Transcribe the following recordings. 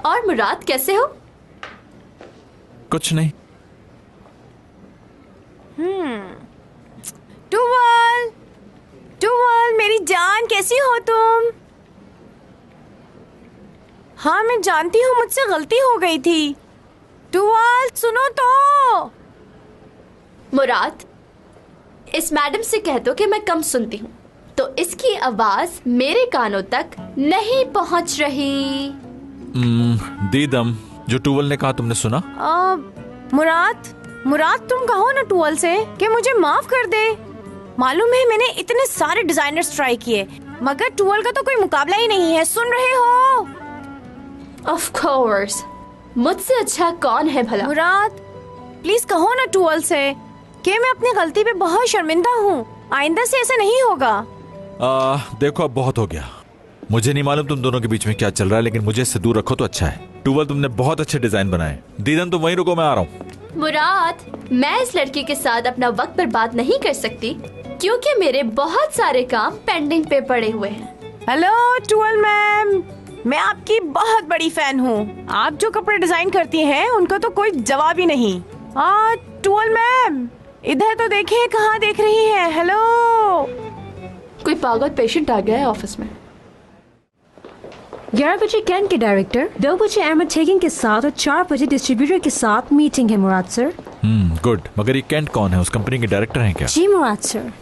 और मुराद कैसे हो? कुछ नहीं। टुवाल, टुवाल मेरी जान, कैसी हो तुम? हाँ मैं जानती हूँ मुझसे गलती हो गई थी। टुवाल सुनो तो। मुराद, इस मैडम से कह दो कि मैं कम सुनती हूँ, तो इसकी आवाज मेरे कानों तक नहीं पहुँच रही। दीदम, जो टूवल ने कहा तुमने सुना? मुराद तुम कहो ना टुवाल से कि मुझे माफ कर दे। मालूम है मैंने इतने सारे डिजाइनर्स ट्राई किए, मगर टुवाल का तो कोई मुकाबला ही नहीं है। सुन रहे हो? ऑफ कोर्स, मुझसे अच्छा कौन है भला? मुराद प्लीज कहो ना टुवाल से कि मैं अपनी गलती पे बहुत शर्मिंदा हूँ। आइंदा से ऐसा नहीं होगा। देखो अब बहुत हो गया। मुझे नहीं मालूम तुम दोनों के बीच में क्या चल रहा है, लेकिन मुझे इससे दूर रखो तो अच्छा है। टूवल, तुमने बहुत अच्छे डिजाइन बनाए। दीदन तुम वहीं रुको, मैं आ रहा हूँ। मुराद, मैं इस लड़की के साथ अपना वक्त बर्बाद नहीं कर सकती, क्योंकि मेरे बहुत सारे काम पेंडिंग पे पड़े हुए हैं। हेलो टुवाल मैम, मैं आपकी बहुत बड़ी फैन हूँ। आप जो कपड़े डिजाइन करती हैं उनका तो कोई जवाब ही नहीं। टुवाल मैम इधर तो देखिए, कहाँ देख रही हैं? हेलो। कोई पागल पेशेंट आ गया है ऑफिस में। 11 बजे कैन के डायरेक्टर, 2 बजे अहमद टेकिंग के साथ और 4 बजे डिस्ट्रीब्यूटर के साथ मीटिंग है मुराद सर। गुड। मगर ये कैंट कौन है? उस कंपनी के डायरेक्टर हैं क्या? जी मुराद सर।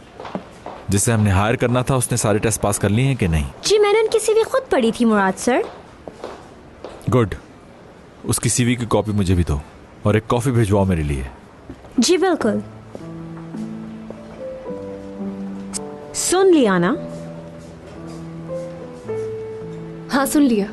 जिसे हमने हायर करना था उसने सारे टेस्ट पास कर लिए हैं कि नहीं? जी मैंने उनकी सीवी खुद पढ़ी थी मुराद सर। गुड। उसकी सीवी की कॉपी मुझे भी दो और एक कॉफी भिजवाओ मेरे लिए। जी बिल्कुल। सुन लिया ना? हाँ सुन लिया।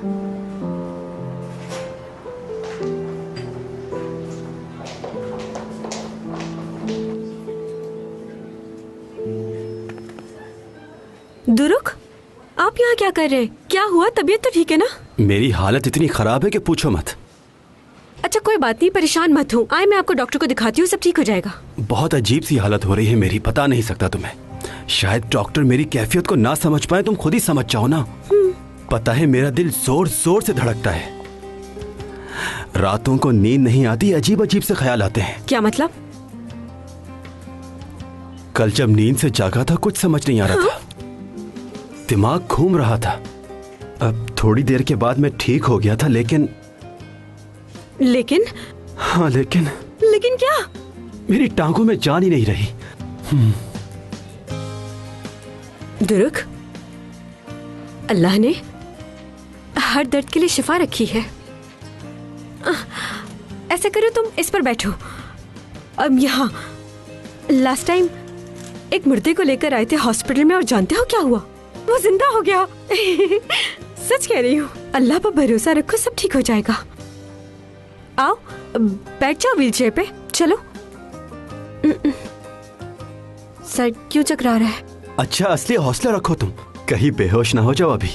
दुरुक, आप यहाँ क्या कर रहे हैं? क्या हुआ? तबीयत तो ठीक है ना? मेरी हालत इतनी खराब है कि पूछो मत। अच्छा कोई बात नहीं, परेशान मत हो। आए मैं आपको डॉक्टर को दिखाती हूँ, सब ठीक हो जाएगा। बहुत अजीब सी हालत हो रही है मेरी, पता नहीं सकता तुम्हें। शायद डॉक्टर मेरी कैफियत को ना समझ पाए, तुम खुद ही समझ जाओ ना। पता है मेरा दिल जोर जोर से धड़कता है। रातों को नींद नहीं आती, अजीब अजीब से ख्याल आते हैं। क्या मतलब? कल जब नींद से जागा था कुछ समझ नहीं आ रहा था, दिमाग घूम रहा था। अब थोड़ी देर के बाद मैं ठीक हो गया था, लेकिन हाँ लेकिन क्या? मेरी टांगों में जान ही नहीं रही। दुरुक, अल्लाह ने हर दर्द के लिए शिफा रखी है। ऐसा करो तुम इस पर बैठो। अब यहाँ लास्ट टाइम एक मुर्दे को लेकर आए थे हॉस्पिटल में, और जानते हो क्या हुआ? वो जिंदा हो गया। सच कह रही हूँ। अल्लाह पर भरोसा रखो, सब ठीक हो जाएगा। आओ बैठ जाओ व्हीलचेयर पे। चलो। सर क्यों चकरा रहा है? अच्छा असली हौसला रखो तुम, कहीं बेहोश ना हो जाओ अभी।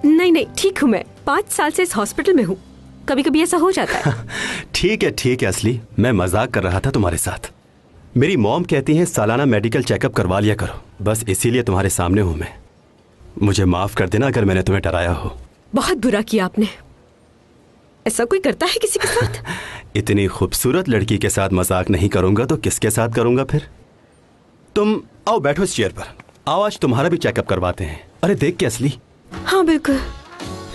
नहीं ठीक हूँ मैं, 5 साल से इस हॉस्पिटल में हूँ, कभी कभी ऐसा हो जाता है। ठीक है असली, मैं मजाक कर रहा था तुम्हारे साथ। मेरी मॉम कहती है सालाना मेडिकल चेकअप करवा लिया करो, बस इसीलिए तुम्हारे सामने हूँ मैं। मुझे माफ कर देना अगर मैंने तुम्हें डराया हो। बहुत बुरा किया आपने। ऐसा कोई करता है किसी के साथ? इतनी खूबसूरत लड़की के साथ मजाक नहीं करूंगा तो किसके साथ करूंगा फिर? तुम आओ बैठो इस चेयर पर। आओ आज तुम्हारा भी चेकअप करवाते हैं। अरे देख के असली। हाँ बिल्कुल,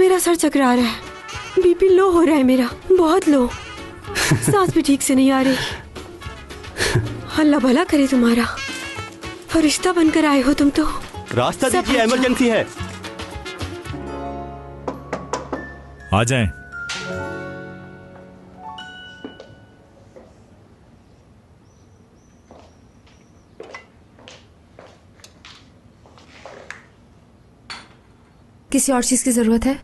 मेरा सर चकरा रहा है, बीपी लो हो रहा है मेरा, बहुत लो। सांस भी ठीक से नहीं आ रही। अल्लाह भला करे तुम्हारा, फरिश्ता बनकर आए हो तुम तो। रास्ता दीजिए, इमरजेंसी है। आ जाएं। किसी और चीज की जरूरत है?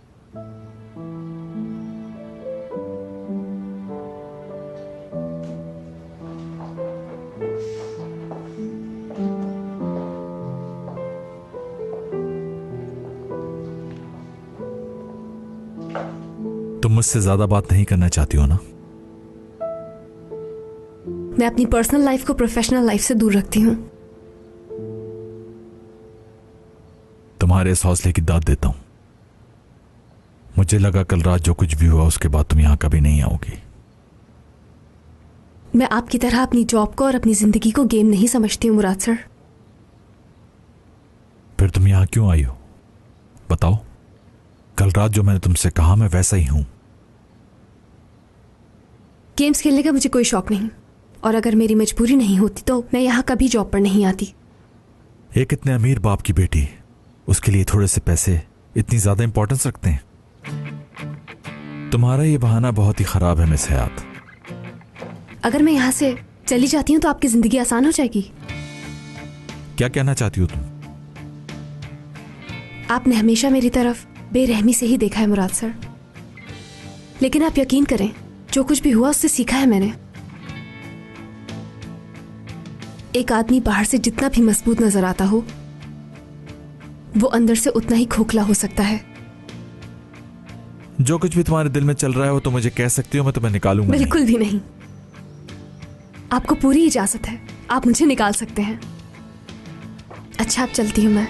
तुम मुझसे ज्यादा बात नहीं करना चाहती हो ना? मैं अपनी पर्सनल लाइफ को प्रोफेशनल लाइफ से दूर रखती हूँ। तुम्हारे इस हौसले की दाद देता हूं। मुझे मुझे लगा कल रात जो कुछ भी हुआ उसके बाद तुम यहाँ कभी नहीं आओगी। मैं आपकी तरह अपनी जॉब को और अपनी जिंदगी को गेम नहीं समझती हूँ मुराद सर। फिर तुम यहाँ क्यों आई हो बताओ? कल रात जो मैंने तुमसे कहा मैं वैसा ही हूं। गेम्स खेलने का मुझे कोई शौक नहीं, और अगर मेरी मजबूरी नहीं होती तो मैं यहाँ कभी जॉब पर नहीं आती। एक इतने अमीर बाप की बेटी, उसके लिए थोड़े से पैसे इतनी ज्यादा इंपॉर्टेंस रखते हैं? तुम्हारा ये बहाना बहुत ही खराब है मिस हयात। अगर मैं यहाँ से चली जाती हूँ तो आपकी जिंदगी आसान हो जाएगी। क्या कहना चाहती हो तुम? आपने हमेशा मेरी तरफ बेरहमी से ही देखा है मुराद सर, लेकिन आप यकीन करें जो कुछ भी हुआ उससे सीखा है मैंने। एक आदमी बाहर से जितना भी मजबूत नजर आता हो वो अंदर से उतना ही खोखला हो सकता है। जो कुछ भी तुम्हारे दिल में चल रहा है वो तो मुझे कह सकती हो, मैं तुम्हें निकालूंगा नहीं। बिल्कुल भी नहीं। आपको पूरी इजाजत है, आप मुझे निकाल सकते हैं। अच्छा, अब चलती हूं मैं।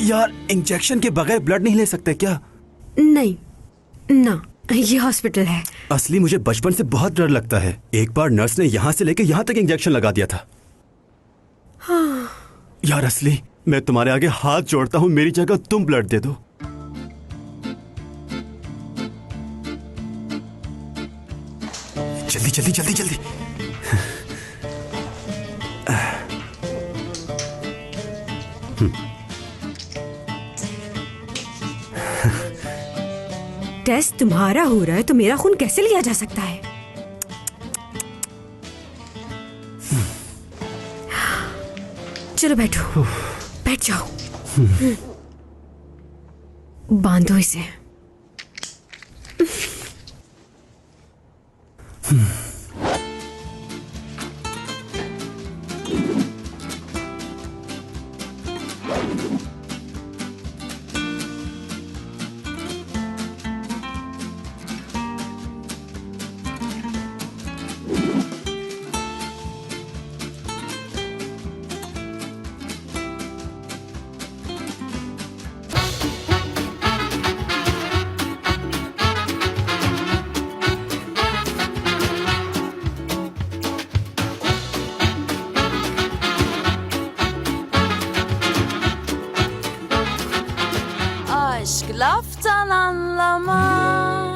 यार, इंजेक्शन के बगैर ब्लड नहीं ले सकते क्या? नहीं ना, ये हॉस्पिटल है। असली मुझे बचपन से बहुत डर लगता है। एक बार नर्स ने यहाँ से लेके यहाँ तक इंजेक्शन लगा दिया था। हाँ। यार असली, मैं तुम्हारे आगे हाथ जोड़ता हूँ, मेरी जगह तुम ब्लड दे दो। जल्दी जल्दी जल्दी जल्दी। टेस्ट तुम्हारा हो रहा है तो मेरा खून कैसे लिया जा सकता है? चलो बैठो, बैठ जाओ। बांधो इसे। Aşk laftan anlamaz.